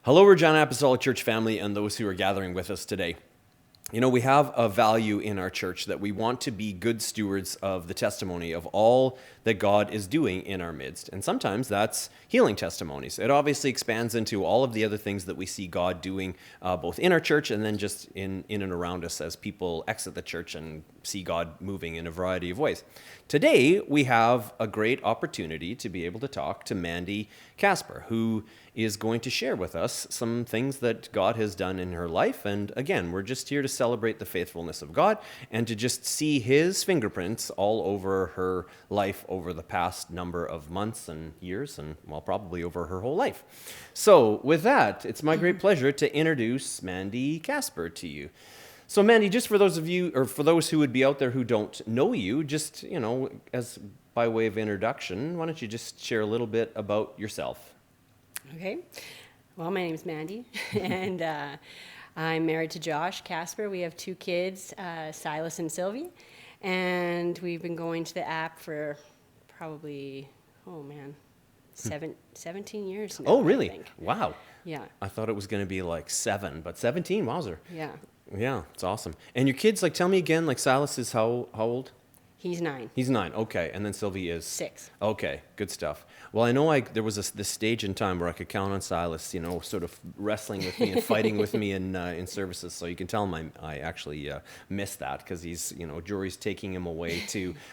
Hello, Regina Apostolic Church family and those who are gathering with us today. You know, we have a value in our church that we want to be good stewards of the testimony of all that God is doing in our midst. And sometimes that's healing testimonies. It obviously expands into all of the other things that we see God doing both in our church and then just in and around us as people exit the church and see God moving in a variety of ways. Today, we have a great opportunity to be able to talk to Mandy Kasper, who is going to share with us some things that God has done in her life. And again, we're just here to celebrate the faithfulness of God and to just see his fingerprints all over her life over the past number of months and years and, well, probably over her whole life. So with that, it's my great pleasure to introduce Mandy Kasper to you. So Mandy, just for those of you, or for those who would be out there who don't know you, just, you know, as by way of introduction, why don't you just share a little bit about yourself? Okay. Well, my name is Mandy, and I'm married to Josh Kasper. We have two kids, Silas and Sylvie, and we've been going to the app for probably, 17 years now. Oh, really? I think. Wow. Yeah. I thought it was going to be like 7, but 17, wowzer. Yeah. Yeah, it's awesome. And your kids, like, tell me again, like, Silas is how old? He's 9. He's 9, okay. And then Sylvie is? 6. Okay, good stuff. Well, I know there was this stage in time where I could count on Silas, you know, sort of wrestling with me and fighting with me in services. So you can tell him I actually missed that because he's, you know, jury's taking him away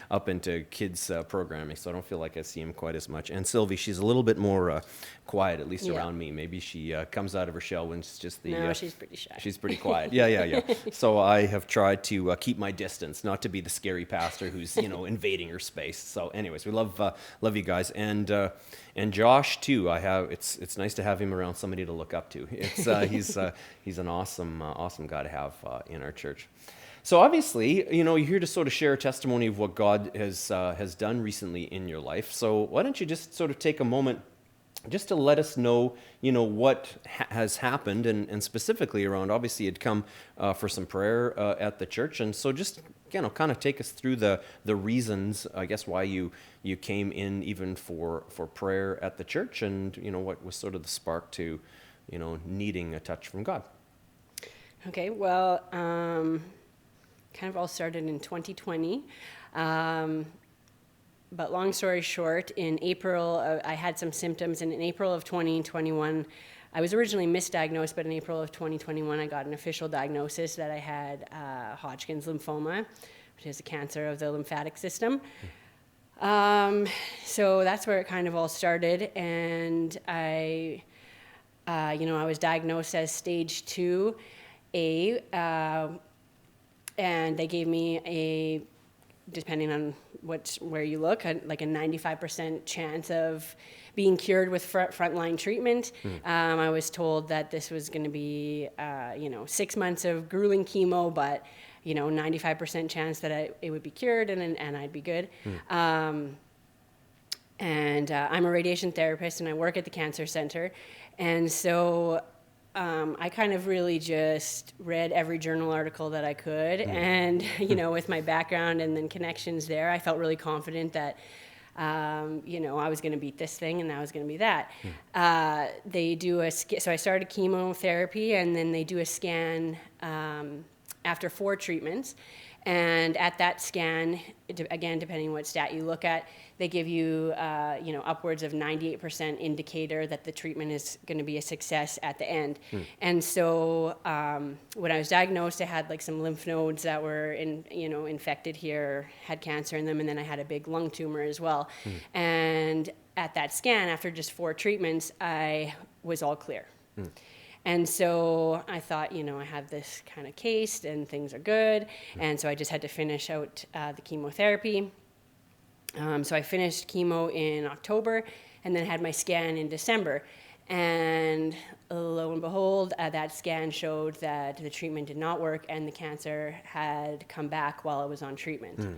up into kids programming. So I don't feel like I see him quite as much. And Sylvie, she's a little bit more quiet, at least around me. Maybe she comes out of her shell when it's just the... No, she's pretty shy. She's pretty quiet. Yeah. So I have tried to keep my distance, not to be the scary pastor who's, you know, invading her space. So anyways, we love you guys. And Josh too. It's nice to have him around somebody to look up to. He's an awesome guy to have in our church. So obviously, you know, you're here to sort of share a testimony of what God has done recently in your life. So why don't you just sort of take a moment just to let us know, you know, what has happened, and specifically around, obviously, you'd come for some prayer at the church, and so just, you know, kind of take us through the reasons, I guess, why you came in even for prayer at the church, and, you know, what was sort of the spark to, you know, needing a touch from God. Okay, well, kind of all started in 2020. But long story short, in April, I had some symptoms, and in April of 2021, I was originally misdiagnosed, but in April of 2021, I got an official diagnosis that I had Hodgkin's lymphoma, which is a cancer of the lymphatic system. So that's where it kind of all started, and I was diagnosed as stage 2A, and they gave me depending on where you look, like a 95% chance of being cured with frontline treatment. I was told that this was going to be, 6 months of grueling chemo, but 95% chance that it would be cured and I'd be good. And I'm a radiation therapist and I work at the cancer center, and so I kind of really just read every journal article that I could, and with my background and then connections there, I felt really confident that I was going to beat this thing, and that was going to be that. They do so I started chemotherapy, and then they do a scan after 4 treatments. And at that scan, again, depending on what stat you look at, they give you, upwards of 98% indicator that the treatment is going to be a success at the end. And so when I was diagnosed, I had like some lymph nodes that were infected here, had cancer in them, and then I had a big lung tumor as well. And at that scan, after just 4 treatments, I was all clear. And so I thought, I have this kind of case and things are good. And so I just had to finish out the chemotherapy. So I finished chemo in October and then had my scan in December. And lo and behold, that scan showed that the treatment did not work and the cancer had come back while I was on treatment.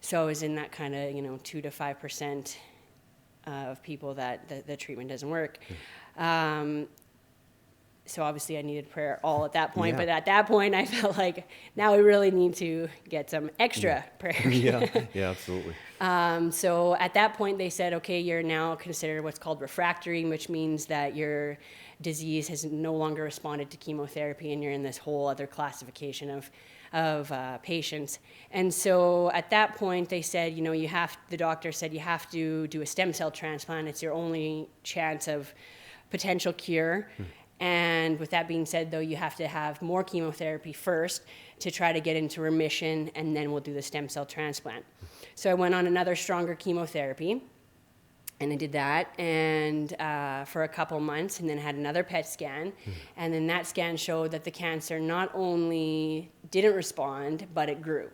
So I was in that kind of, 2 to 5% of people that the treatment doesn't work. so obviously I needed prayer all at that point. Yeah. But at that point, I felt like now we really need to get some extra prayer. Yeah, yeah, absolutely. So at that point, they said, okay, you're now considered what's called refractory, which means that your disease has no longer responded to chemotherapy, and you're in this whole other classification of patients. And so at that point, they said, the doctor said you have to do a stem cell transplant. It's your only chance of potential cure. And with that being said, though, you have to have more chemotherapy first to try to get into remission, and then we'll do the stem cell transplant. So I went on another stronger chemotherapy, and I did that and for a couple months, and then had another PET scan. And then that scan showed that the cancer not only didn't respond, but it grew.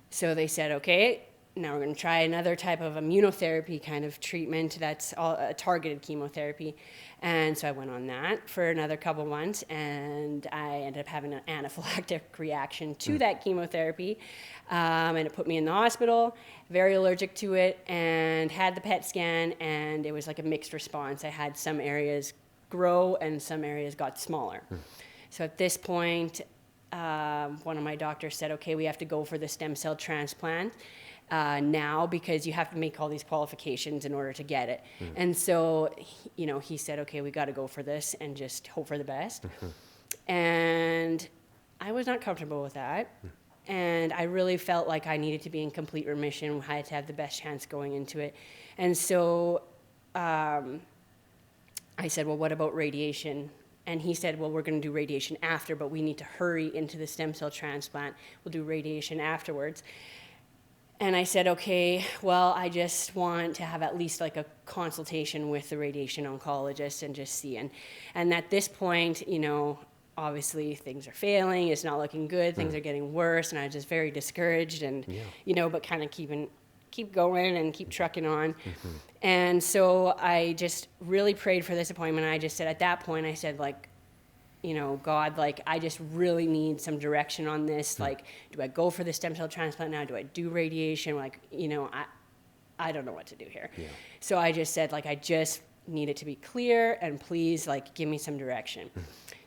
So they said, okay, now we're going to try another type of immunotherapy kind of treatment that's a targeted chemotherapy. And so I went on that for another couple months, and I ended up having an anaphylactic reaction to that chemotherapy. And it put me in the hospital, very allergic to it, and had the PET scan, and it was like a mixed response. I had some areas grow and some areas got smaller. So at this point, one of my doctors said, okay, we have to go for the stem cell transplant now, because you have to make all these qualifications in order to get it. And so, he said, okay, we got to go for this and just hope for the best. And I was not comfortable with that. And I really felt like I needed to be in complete remission. I had to have the best chance going into it. And so I said, well, what about radiation? And he said, well, we're going to do radiation after, but we need to hurry into the stem cell transplant. We'll do radiation afterwards. And I said, okay, well, I just want to have at least like a consultation with the radiation oncologist and just see. And at this point, obviously things are failing. It's not looking good. Things are getting worse. And I was just very discouraged and, but kind of keep going and keep trucking on. And so I just really prayed for this appointment. I just said, at that point, I said, God, I just really need some direction on this. Do I go for the stem cell transplant now? Do I do radiation? I don't know what to do here. Yeah. So I just said, I just need it to be clear, and please, give me some direction.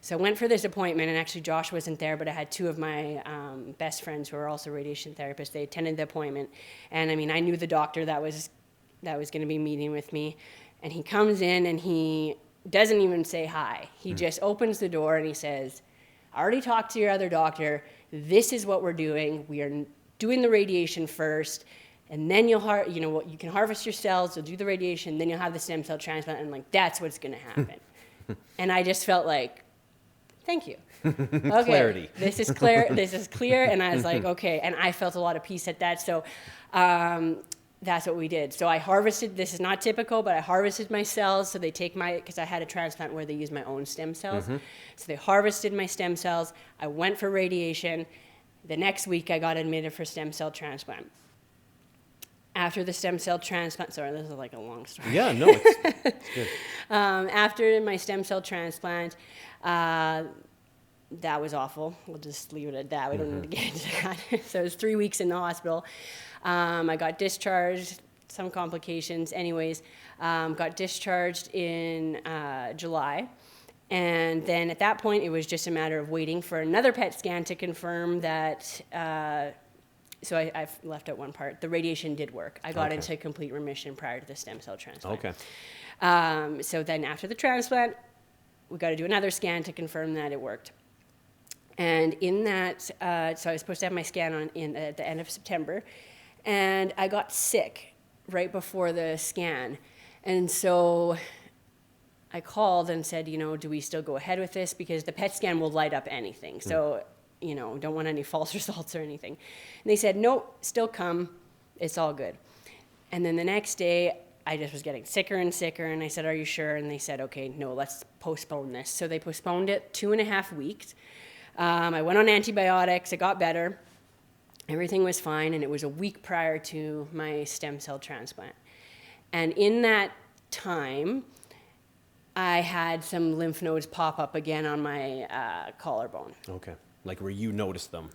So I went for this appointment, and actually Josh wasn't there, but I had two of my best friends who are also radiation therapists. They attended the appointment, and I knew the doctor that was going to be meeting with me, and he comes in and he doesn't even say hi. He just opens the door and he says, I already talked to your other doctor. This is what we're doing. We are doing the radiation first, and then you can harvest your cells, you'll do the radiation, then you'll have the stem cell transplant, and that's what's going to happen. And I just felt like, thank you. Okay, clarity. This is clear. This is clear. And I was like, okay. And I felt a lot of peace at that. So that's what we did. So I harvested, this is not typical, but I harvested my cells. So they take because I had a transplant where they use my own stem cells. So they harvested my stem cells. I went for radiation. The next week I got admitted for stem cell transplant. After the stem cell transplant, sorry, this is like a long story. Yeah, no, it's good. After my stem cell transplant, that was awful. We'll just leave it at that. We don't need to get into that. So it was 3 weeks in the hospital. I got discharged, some complications. Anyways, got discharged in July. And then at that point, it was just a matter of waiting for another PET scan to confirm that. So I've left out one part. The radiation did work. I got into complete remission prior to the stem cell transplant. Okay. So then after the transplant, we got to do another scan to confirm that it worked. And in that, so I was supposed to have my scan at the end of September, and I got sick right before the scan. And so I called and said, do we still go ahead with this? Because the PET scan will light up anything. So, don't want any false results or anything. And they said, nope, still come. It's all good. And then the next day, I just was getting sicker and sicker, and I said, are you sure? And they said, okay, no, let's postpone this. So they postponed it 2.5 weeks. I went on antibiotics. It got better. Everything was fine, and it was a week prior to my stem cell transplant. And in that time, I had some lymph nodes pop up again on my collarbone. Okay. like where you noticed them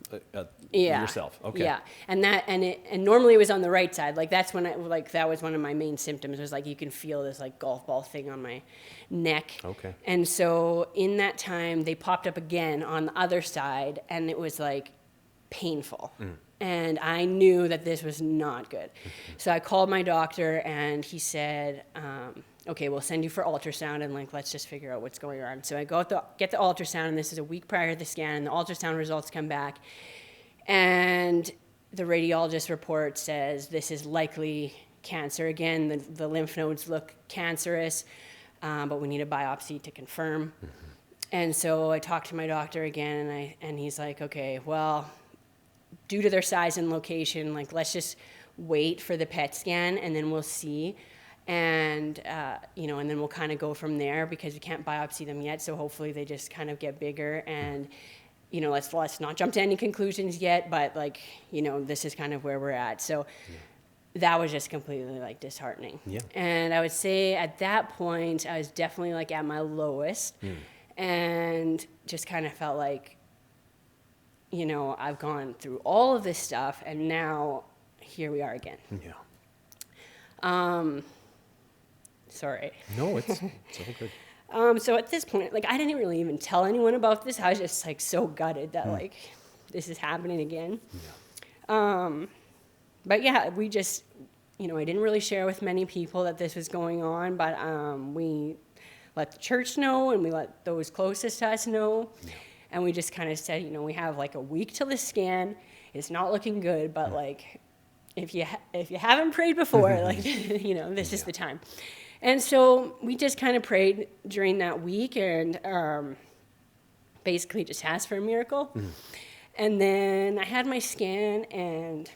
Yeah. yourself. Okay. Yeah. And normally it was on the right side. Like that's when that was one of my main symptoms, was like you can feel this like golf ball thing on my neck. Okay. And so in that time they popped up again on the other side, and it was like painful. And I knew that this was not good. So I called my doctor, and he said, okay, we'll send you for ultrasound, and like, let's just figure out what's going on. So I get the ultrasound, and this is a week prior to the scan, and the ultrasound results come back. And the radiologist report says this is likely cancer. Again, the lymph nodes look cancerous, but we need a biopsy to confirm. And so I talked to my doctor again, and he's like, okay, well, due to their size and location, like, let's just wait for the PET scan, and then we'll see. And, and then we'll kind of go from there, because we can't biopsy them yet. So hopefully they just kind of get bigger, and, let's not jump to any conclusions yet, but like, this is kind of where we're at. So that was just completely like disheartening. Yeah. And I would say at that point, I was definitely like at my lowest, and just kind of felt like, I've gone through all of this stuff, and now here we are again. Yeah. Sorry. No, it's all good. So at this point, like, I didn't really even tell anyone about this. I was just like so gutted that like this is happening again. Yeah. But yeah, we just, I didn't really share with many people that this was going on, but we let the church know, and we let those closest to us know. Yeah. And we just kind of said, we have like a week till the scan. It's not looking good, but like, if you haven't prayed before, like, this is the time. And so we just kind of prayed during that week, and basically just asked for a miracle. And then I had my scan, and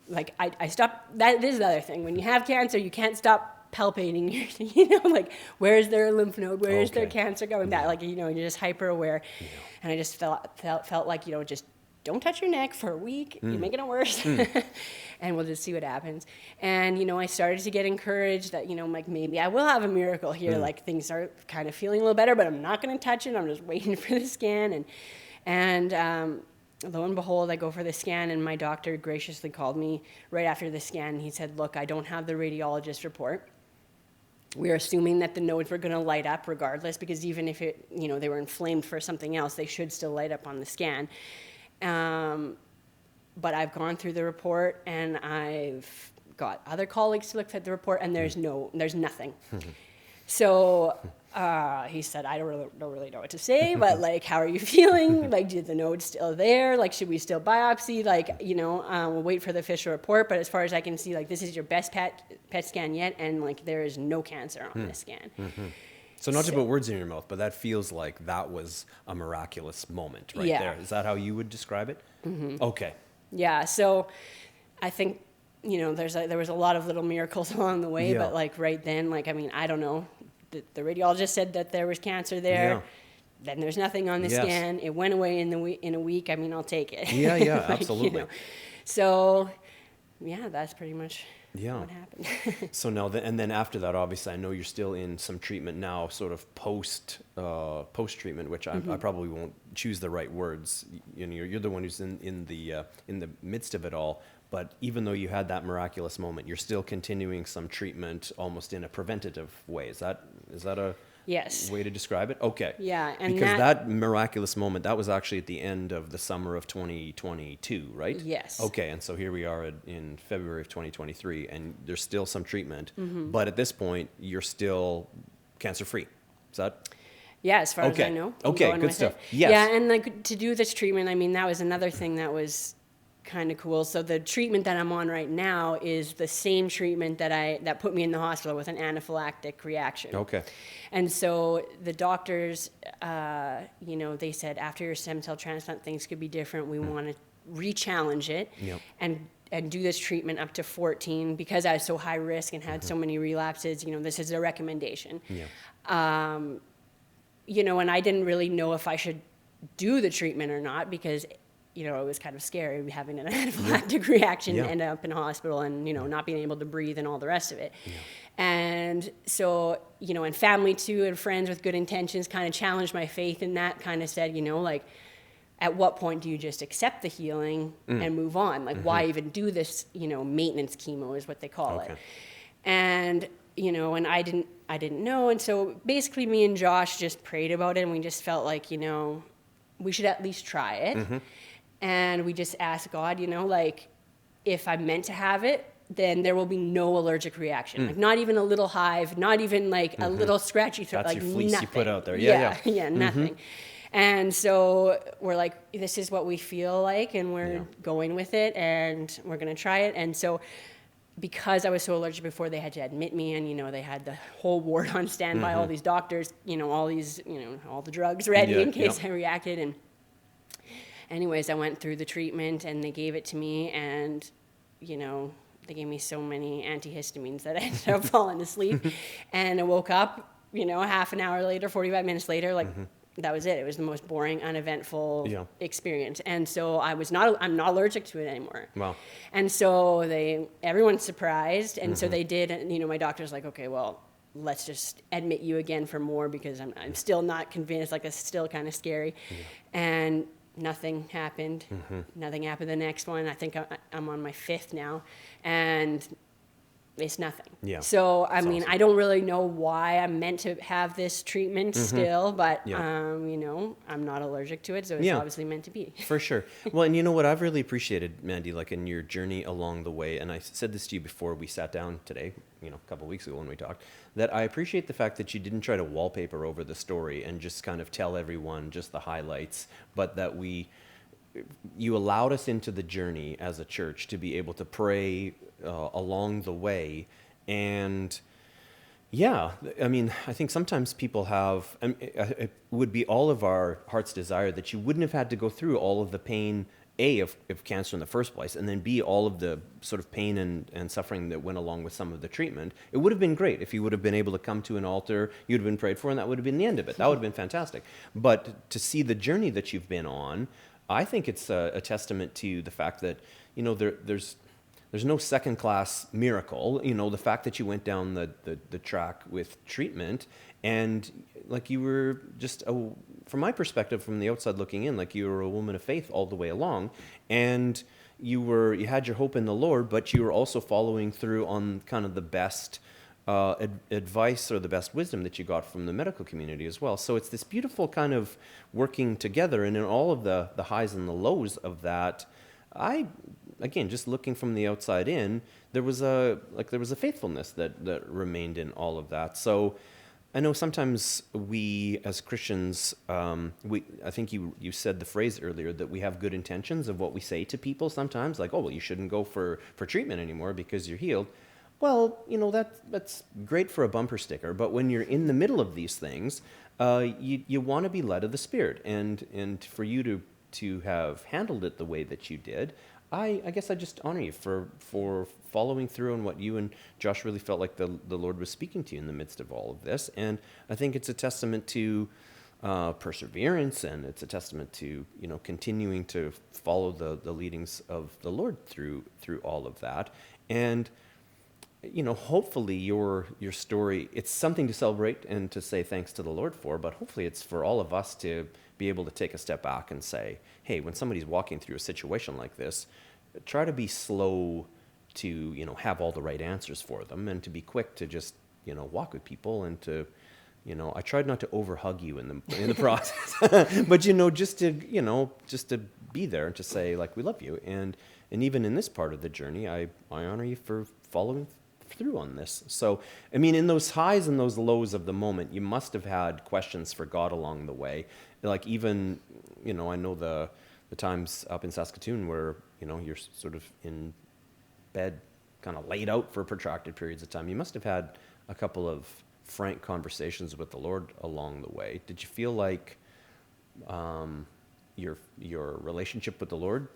like I stopped. That is the other thing. When you have cancer, you can't stop palpating, like, where's their lymph node, where's their cancer going back, like, you're just hyper aware. And I just felt like, just don't touch your neck for a week, you're making it worse. And we'll just see what happens. And I started to get encouraged that like, maybe I will have a miracle here, like, things are kind of feeling a little better, but I'm not going to touch it, I'm just waiting for the scan. And lo and behold, I go for the scan, and my doctor graciously called me right after the scan. He said, look, I don't have the radiologist report. We're assuming that the nodes were going to light up regardless, because even if they were inflamed for something else, they should still light up on the scan. But I've gone through the report, and I've got other colleagues to look at the report, and there's nothing. So he said, I don't really know what to say, but like, how are you feeling? Like, did the node still there? Like, should we still biopsy? Like, we'll wait for the official report, but as far as I can see, like, this is your best PET scan yet, and like, there is no cancer on this scan. So not to put words in your mouth, but that feels like that was a miraculous moment right there. Is that how you would describe it? Okay. Yeah. So I think, there was a lot of little miracles along the way, but like right then, like, I mean, I don't know. The radiologist said that there was cancer there. Yeah. Then there's nothing on the scan. It went away in a week. I mean, I'll take it. Yeah, like, absolutely. So, yeah, that's pretty much what happened. So now, and then after that, obviously, I know you're still in some treatment now, sort of post treatment, which I probably won't choose the right words. You're the one who's in the midst of it all. But even though you had that miraculous moment, you're still continuing some treatment almost in a preventative way. Is that a way to describe it? Okay. Yeah. And because that miraculous moment, that was actually at the end of the summer of 2022, right? Yes. Okay. And so here we are in February of 2023, and there's still some treatment. But at this point, you're still cancer-free. Is that? Yeah, as far as I know. Okay, good stuff. Yes. Yeah, and like, to do this treatment, I mean, that was another thing that was kind of cool. So the treatment that I'm on right now is the same treatment that put me in the hospital with an anaphylactic reaction. Okay. And so the doctors, they said after your stem cell transplant, things could be different. We want to re-challenge it and do this treatment up to 14, because I was so high risk and had so many relapses. This is a recommendation. Yeah. And I didn't really know if I should do the treatment or not, because it was kind of scary having an anaphylactic reaction and end up in a hospital and, not being able to breathe and all the rest of it. Yeah. And so, and family too, and friends with good intentions kind of challenged my faith, and that kind of said, at what point do you just accept the healing and move on? Like, why even do this, maintenance chemo is what they call it. And, and I didn't know. And so basically me and Josh just prayed about it, and we just felt like, we should at least try it. And we just asked God, like, if I'm meant to have it, then there will be no allergic reaction. Like, not even a little hive, not even like a little scratchy throat. That's like your fleece nothing. You put out there. Yeah, nothing. And so we're like, this is what we feel like, and we're going with it, and we're going to try it. And so because I was so allergic before, they had to admit me, and, they had the whole ward on standby, all these doctors, all these, all the drugs ready in case I reacted. And anyways, I went through the treatment, and they gave it to me, and, they gave me so many antihistamines that I ended up falling asleep. And I woke up, half an hour later, 45 minutes later, like, that was it. It was the most boring, uneventful experience. And so I'm not allergic to it anymore. Wow. And so everyone's surprised. And so they did, and, my doctor's like, okay, well, let's just admit you again for more, because I'm still not convinced. Like, it's still kind of scary. And nothing happened. Nothing happened the next one. I think I'm on my 5th now. And it's nothing. Yeah. So, I mean, awesome. I don't really know why I'm meant to have this treatment still, but, I'm not allergic to it, so it's obviously meant to be. For sure. Well, and what I've really appreciated, Mandy, like in your journey along the way, and I said this to you before we sat down today, a couple of weeks ago when we talked, that I appreciate the fact that you didn't try to wallpaper over the story and just kind of tell everyone just the highlights, but that you allowed us into the journey as a church to be able to pray along the way. And I think sometimes people have, it would be all of our heart's desire that you wouldn't have had to go through all of the pain, A, of cancer in the first place, and then B, all of the sort of pain and suffering that went along with some of the treatment. It would have been great if you would have been able to come to an altar, you'd have been prayed for, and that would have been the end of it. That would have been fantastic. But to see the journey that you've been on, I think it's a testament to the fact that, there's no second-class miracle. The fact that you went down the track with treatment, and like you were just, from my perspective, from the outside looking in, like you were a woman of faith all the way along, and you had your hope in the Lord, but you were also following through on kind of the best advice or the best wisdom that you got from the medical community as well. So it's this beautiful kind of working together, and in all of the highs and the lows of that, again, just looking from the outside in, there was a faithfulness that remained in all of that. So I know sometimes we as Christians, I think you said the phrase earlier that we have good intentions of what we say to people sometimes, like, oh, well, you shouldn't go for treatment anymore because you're healed. Well, that's great for a bumper sticker, but when you're in the middle of these things, you want to be led of the Spirit, and for you to have handled it the way that you did, I guess I just honor you for following through on what you and Josh really felt like the Lord was speaking to you in the midst of all of this. And I think it's a testament to perseverance, and it's a testament to continuing to follow the leadings of the Lord through all of that. And hopefully your story, it's something to celebrate and to say thanks to the Lord for, but hopefully it's for all of us to be able to take a step back and say, hey, when somebody's walking through a situation like this, try to be slow to, have all the right answers for them, and to be quick to just, walk with people, and to, I tried not to overhug you in the process, but, just to be there and to say, like, we love you. And even in this part of the journey, I honor you for following through on this. So, I mean, in those highs and those lows of the moment, you must have had questions for God along the way. Like, even, I know the times up in Saskatoon where, you're sort of in bed, kind of laid out for protracted periods of time. You must have had a couple of frank conversations with the Lord along the way. Did you feel like your relationship with the Lord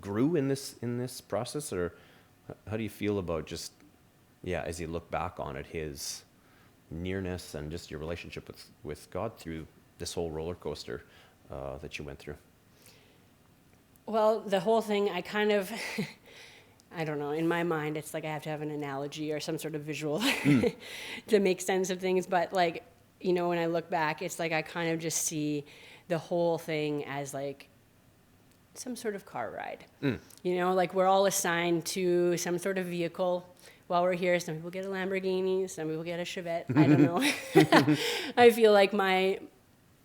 grew in this process, or how do you feel about just, as you look back on it, his nearness and just your relationship with God through this whole roller coaster that you went through? Well, the whole thing, I kind of, I don't know, in my mind, it's like I have to have an analogy or some sort of visual to make sense of things. But like, when I look back, it's like I kind of just see the whole thing as like some sort of car ride. You know, like we're all assigned to some sort of vehicle while we're here. Some people get a Lamborghini, some people get a Chevette. I don't know. I feel like my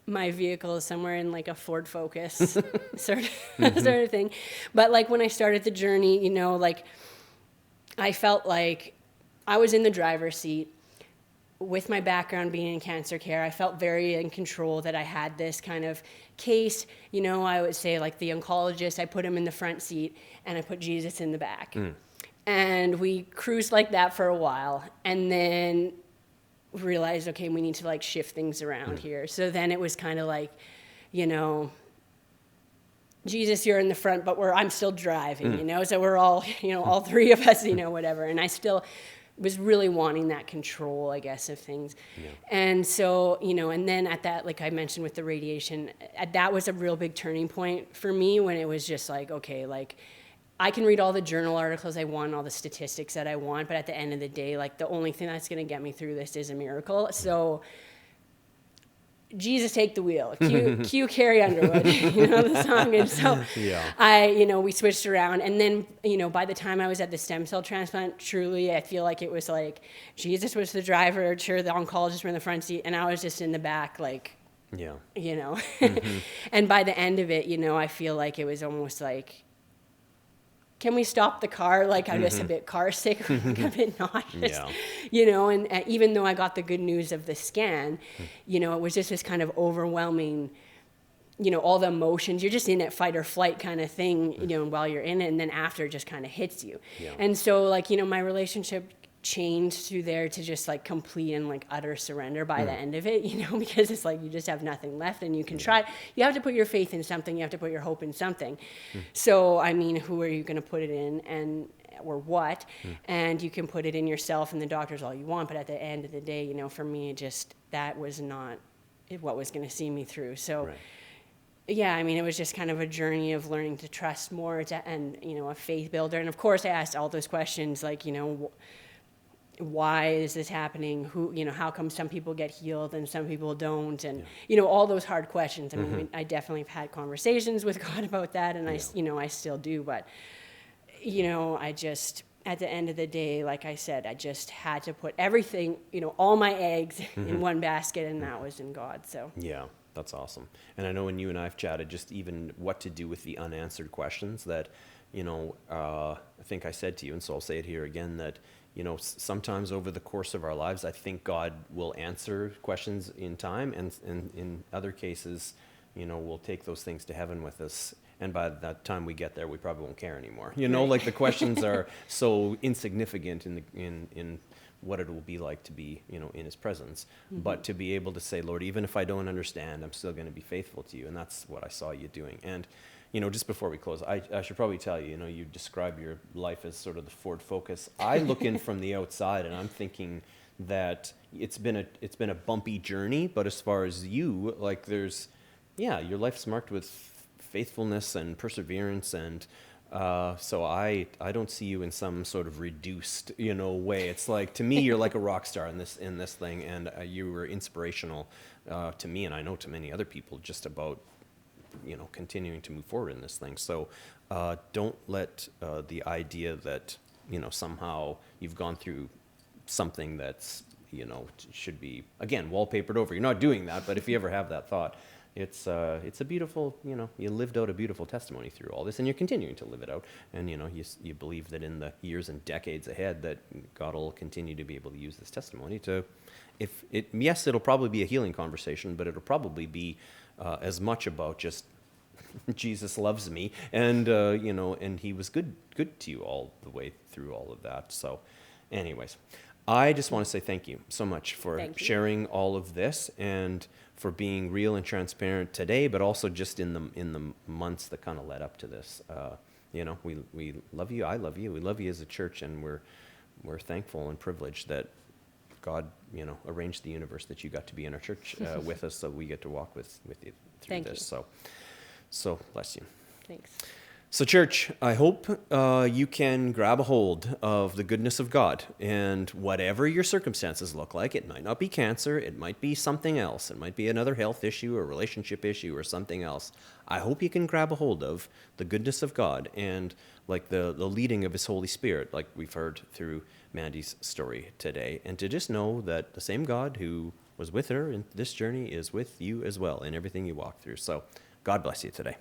vehicle is somewhere in like a Ford Focus sort of thing. But like when I started the journey, you know, like I felt like I was in the driver's seat. With my background being in cancer care, I felt very in control that I had this kind of case. You know, I would say like the oncologist, I put him in the front seat and I put Jesus in the back. And we cruised like that for a while. And then realized, okay, we need to like shift things around here. So then it was kind of like, you know, Jesus, you're in the front, but I'm still driving, you know? So we're all, you know, all three of us, you know, whatever. And I still was really wanting that control, I guess, of things. And so, you know, and then at that, like I mentioned with the radiation, that was a real big turning point for me when it was just like, okay, like I can read all the journal articles I want, all the statistics that I want, but at the end of the day, like the only thing that's going to get me through this is a miracle. So Jesus, take the wheel. Cue Carrie Underwood, you know, the song. And so we switched around. And then, you know, by the time I was at the stem cell transplant, truly, I feel like it was like Jesus was the driver, sure, the oncologist were in the front seat, and I was just in the back, like, you know. And by the end of it, you know, I feel like it was almost like, can we stop the car? Like, I'm just a bit car sick, like a bit nauseous, you know, and even though I got the good news of the scan, you know, it was just this kind of overwhelming, you know, all the emotions, you're just in that fight or flight kind of thing, you know, while you're in it, and then after it just kind of hits you. And so, like, you know, my relationship changed through there to just like complete and like utter surrender by the end of it, you know, because it's like you just have nothing left and you can try. You have to put your faith in something, you have to put your hope in something. So I mean, who are you going to put it in or what? And you can put it in yourself and the doctors all you want, but at the end of the day, you know, for me, that was not what was going to see me through. So yeah, I mean, it was just kind of a journey of learning to trust more and, you know, a faith builder. And of course I asked all those questions like, you know, why is this happening? Who, you know, how come some people get healed and some people don't? And, you know, all those hard questions. I mean, I definitely have had conversations with God about that. And I still do. But, you know, at the end of the day, like I said, I just had to put everything, you know, all my eggs in one basket, and that was in God. So. Yeah, that's awesome. And I know when you and I have chatted, just even what to do with the unanswered questions that, you know, I think I said to you, and so I'll say it here again, that, you know, sometimes over the course of our lives, I think God will answer questions in time, and in other cases, you know, we'll take those things to heaven with us. And by that time we get there, we probably won't care anymore. You know, like the questions are so insignificant in what it will be like to be, you know, in his presence. But to be able to say, Lord, even if I don't understand, I'm still going to be faithful to you. And that's what I saw you doing. And, you know, just before we close, I should probably tell you, you know, you describe your life as sort of the Ford Focus. I look in from the outside and I'm thinking that it's been a bumpy journey, but as far as you, like your life's marked with faithfulness and perseverance, and so I don't see you in some sort of reduced, you know, way. It's like, to me, you're like a rock star in this thing, and you were inspirational to me, and I know to many other people, just about, you know, continuing to move forward in this thing. So don't let the idea that, you know, somehow you've gone through something that's, you know, should be, again, wallpapered over. You're not doing that, but if you ever have that thought, it's a beautiful, you know, you lived out a beautiful testimony through all this, and you're continuing to live it out. And, you know, you believe that in the years and decades ahead that God will continue to be able to use this testimony to, yes, it'll probably be a healing conversation, but it'll probably be as much about just Jesus loves me, and you know, and he was good to you all the way through all of that. So anyways, I just want to say thank you so much for sharing all of this, and for being real and transparent today, but also just in the months that kind of led up to this. You know, we love you. I love you. We love you as a church, and we're thankful and privileged that God, you know, arranged the universe that you got to be in our church with us, so we get to walk with you through this. So bless you. Thanks. So, church, I hope you can grab a hold of the goodness of God, and whatever your circumstances look like, it might not be cancer, it might be something else, it might be another health issue or relationship issue or something else. I hope you can grab a hold of the goodness of God and like the leading of His Holy Spirit, like we've heard through Mandy's story today, and to just know that the same God who was with her in this journey is with you as well in everything you walk through. So, God bless you today.